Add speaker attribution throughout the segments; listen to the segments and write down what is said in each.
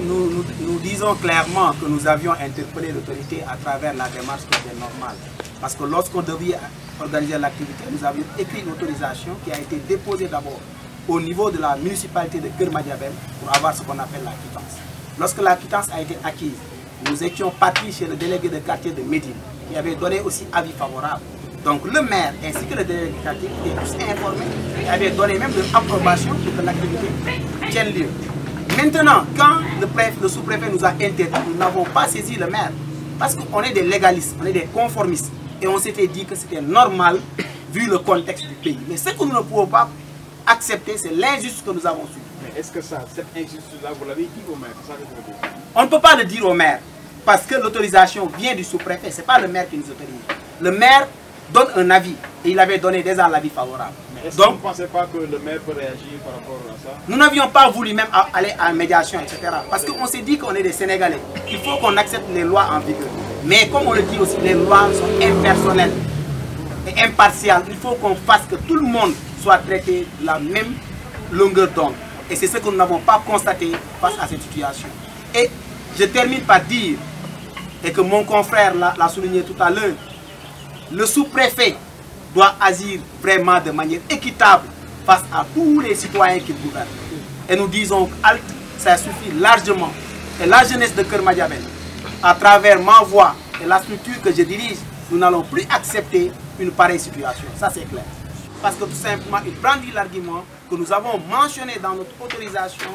Speaker 1: nous disons clairement que nous avions interpellé l'autorité à travers la démarche qui était normale. Parce que lorsqu'on devait organiser l'activité, nous avions écrit une autorisation qui a été déposée d'abord au niveau de la municipalité de Keur Madiabel pour avoir ce qu'on appelle la quittance. Lorsque la quittance a été acquise, nous étions partis chez le délégué de quartier de Médine qui avait donné aussi avis favorable. Donc le maire ainsi que le délégué de quartier étaient tous informés et avaient donné même de l'approbation pour que l'activité tienne lieu. Maintenant, quand le sous-préfet nous a interdit, nous n'avons pas saisi le maire parce qu'on est des légalistes, on est des conformistes et on s'était dit que c'était normal vu le contexte du pays. Mais ce que nous ne pouvons pas accepter, c'est l'injustice que nous avons subie.
Speaker 2: Mais est-ce que cette injustice-là, vous l'avez dit au maire?
Speaker 1: On ne peut pas le dire au maire parce que l'autorisation vient du sous-préfet, ce n'est pas le maire qui nous autorise. Le maire donne un avis et il avait donné déjà l'avis favorable.
Speaker 2: Est-ce que vous ne pensez pas que le maire peut réagir par rapport à ça? Nous
Speaker 1: n'avions pas voulu même aller à la médiation, etc. Parce qu'on s'est dit qu'on est des Sénégalais. Il faut qu'on accepte les lois en vigueur. Mais comme on le dit aussi, les lois sont impersonnelles et impartiales. Il faut qu'on fasse que tout le monde soit traité de la même longueur d'onde. Et c'est ce que nous n'avons pas constaté face à cette situation. Et je termine par dire, et que mon confrère l'a souligné tout à l'heure, le sous-préfet doit agir vraiment de manière équitable face à tous les citoyens qu'il gouverne. Et nous disons qu'Alt, ça suffit largement. Et la jeunesse de Keur Madiabel, à travers ma voix et la structure que je dirige, nous n'allons plus accepter une pareille situation. Ça c'est clair. Parce que tout simplement, il brandit l'argument que nous avons mentionné dans notre autorisation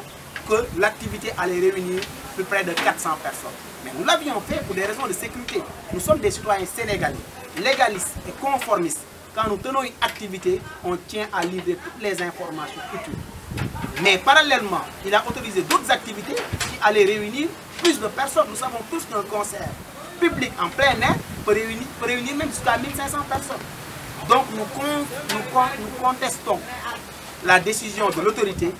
Speaker 1: que l'activité allait réunir plus près de 400 personnes. Mais nous l'avions fait pour des raisons de sécurité. Nous sommes des citoyens sénégalais, légalistes et conformistes. Quand nous tenons une activité, on tient à livrer toutes les informations utiles. Mais parallèlement, il a autorisé d'autres activités qui allaient réunir plus de personnes. Nous savons tous qu'un concert public en plein air peut réunir même jusqu'à 1500 personnes. Donc nous contestons la décision de l'autorité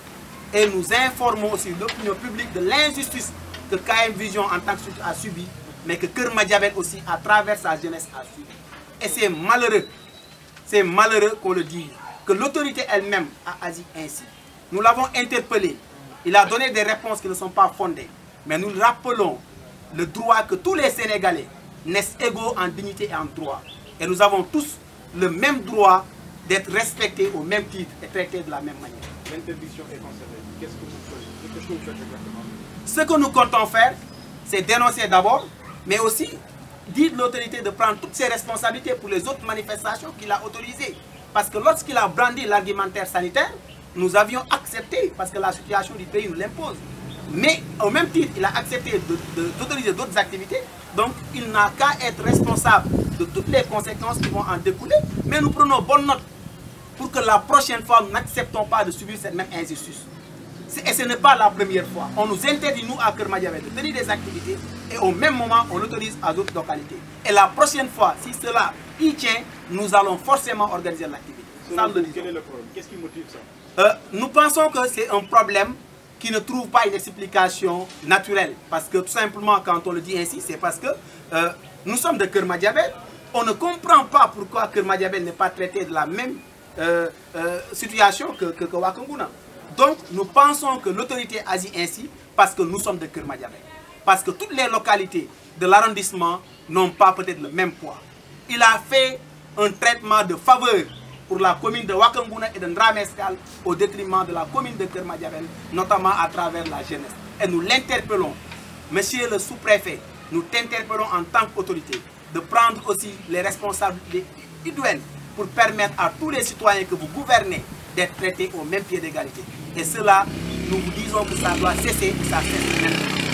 Speaker 1: et nous informons aussi l'opinion publique de l'injustice que KM Vision en tant que structure a subi, mais que Keur Madiabel aussi à travers sa jeunesse a subi. Et c'est malheureux qu'on le dise, que l'autorité elle-même a agi ainsi. Nous l'avons interpellé, il a donné des réponses qui ne sont pas fondées, mais nous rappelons le droit que tous les Sénégalais naissent égaux en dignité et en droit. Et nous avons tous le même droit d'être respectés au même titre et traités de la même manière.
Speaker 2: L'interdiction est conservée. Qu'est-ce que vous faites exactement?
Speaker 1: Ce que nous comptons faire, c'est dénoncer d'abord, mais aussi dire à l'autorité de prendre toutes ses responsabilités pour les autres manifestations qu'il a autorisées. Parce que lorsqu'il a brandi l'argumentaire sanitaire, nous avions accepté, parce que la situation du pays nous l'impose. Mais au même titre, il a accepté d'autoriser d'autres activités. Donc, il n'a qu'à être responsable de toutes les conséquences qui vont en découler. Mais nous prenons bonne note pour que la prochaine fois, nous n'acceptons pas de subir cette même injustice. Et ce n'est pas la première fois. On nous interdit, nous, à Keur Madiabel, de tenir des activités et au même moment, on l'autorise à d'autres localités. Et la prochaine fois, si cela y tient, nous allons forcément organiser l'activité.
Speaker 2: Quel est le problème? Qu'est-ce qui motive ça?
Speaker 1: Nous pensons que c'est un problème qui ne trouve pas une explication naturelle. Parce que tout simplement, quand on le dit ainsi, c'est parce que nous sommes de Keur Madiabel. On ne comprend pas pourquoi Keur Madiabel n'est pas traité de la même situation que Wakunguna. Donc, nous pensons que l'autorité agit ainsi parce que nous sommes de Keur Madiabel. Parce que toutes les localités de l'arrondissement n'ont pas peut-être le même poids. Il a fait un traitement de faveur pour la commune de Wakunguna et de Ndrameskal au détriment de la commune de Keur Madiabel, notamment à travers la jeunesse. Et nous l'interpellons, monsieur le sous-préfet, nous t'interpellons en tant qu'autorité de prendre aussi les responsabilités idoines pour permettre à tous les citoyens que vous gouvernez d'être traités au même pied d'égalité. Et cela, nous vous disons que ça doit cesser et ça cesse maintenant.